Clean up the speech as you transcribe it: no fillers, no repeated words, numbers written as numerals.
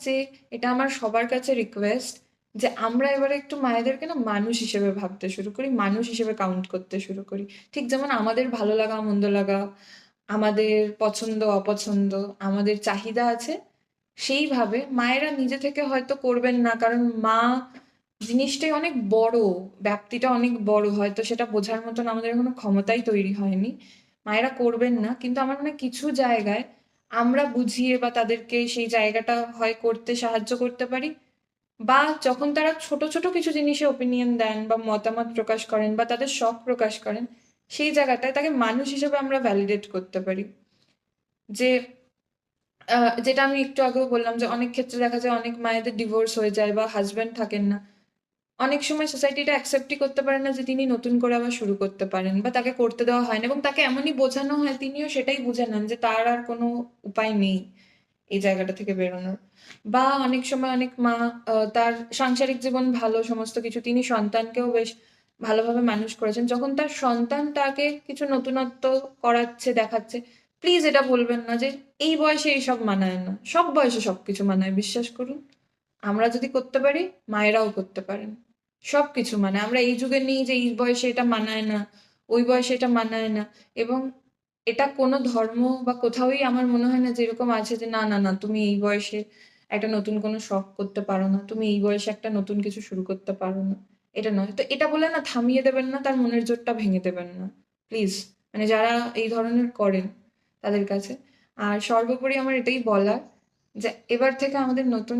যে এটা আমার সবার কাছে রিকোয়েস্ট যে আমরা এবারে একটু মায়েদেরকে না মানুষ হিসেবে ভাবতে শুরু করি, মানুষ হিসেবে কাউন্ট করতে শুরু করি। ঠিক যেমন আমাদের ভালো লাগা মন্দ লাগা, আমাদের পছন্দ অপছন্দ, আমাদের চাহিদা আছে, সেইভাবে মায়েরা নিজে থেকে হয়তো করবেন না, কারণ মা জিনিসটাই অনেক বড়, ব্যাপ্তিটা অনেক বড়, হয়তো সেটা বোঝার মতন আমাদের এখনো ক্ষমতাই তৈরি হয়নি। মায়েরা করবেন না, কিন্তু আমার মনে হয় কিছু জায়গায় আমরা বুঝিয়ে বা তাদেরকে সেই জায়গাটা হয় করতে সাহায্য করতে পারি, বা যখন তারা ছোট ছোট কিছু জিনিসে ওপিনিয়ন দেন বা মতামত প্রকাশ করেন বা তাদের শখ প্রকাশ করেন, সেই জায়গাটায় তাকে মানুষ হিসেবে আমরা ভ্যালিডেট করতে পারি। যে যেটা আমি একটু আগেও বললাম যে অনেক ক্ষেত্রে দেখা যায় অনেক মায়েদের ডিভোর্স হয়ে যায় বা হাজব্যান্ড থাকেন না, অনেক সময় সোসাইটিটা অ্যাকসেপ্টই করতে পারে না যে তিনি নতুন করে আবার শুরু করতে পারেন, বা তাকে করতে দেওয়া হয় না এবং তাকে এমনই বোঝানো হয়, তিনিও সেটাই বুঝে নেন যে তার আর কোনো উপায় নেই এই জায়গাটা থেকে বেরোনোর। বা অনেক সময় অনেক মা তার সাংসারিক জীবন ভালো সমস্ত কিছু, তিনি সন্তানকেও বেশ ভালোভাবে মানুষ করেছেন, যখন তার সন্তান তাকে কিছু নতুনত্ব করাচ্ছে দেখাচ্ছে, প্লিজ এটা বলবেন না যে এই বয়সে এইসব মানায় না, সব বয়সে সবকিছু মানায়, বিশ্বাস করুন। আমরা যদি করতে পারি, মায়েরাও করতে পারেন। সবকিছু মানে আমরা এই যুগে নেই যে এই বয়সে এটা মানায় না, ওই বয়সে এটা মানায় না। এবং এটা কোনো ধর্ম বা কোথাওই আমার মনে হয় না যে এরকম আছে যে না না না তুমি এই বয়সে একটা নতুন কোনো শখ করতে পারো না, তুমি এই বয়সে একটা নতুন কিছু শুরু করতে পারো না। এটা নয় তো, এটা বলে না থামিয়ে দেবেন না, তার মনের জোরটা ভেঙে দেবেন না, প্লিজ। মানে যারা এই ধরনের করেন তাদের কাছে। আর সর্বোপরি আমার এটাই বলার যে এবার থেকে আমাদের নতুন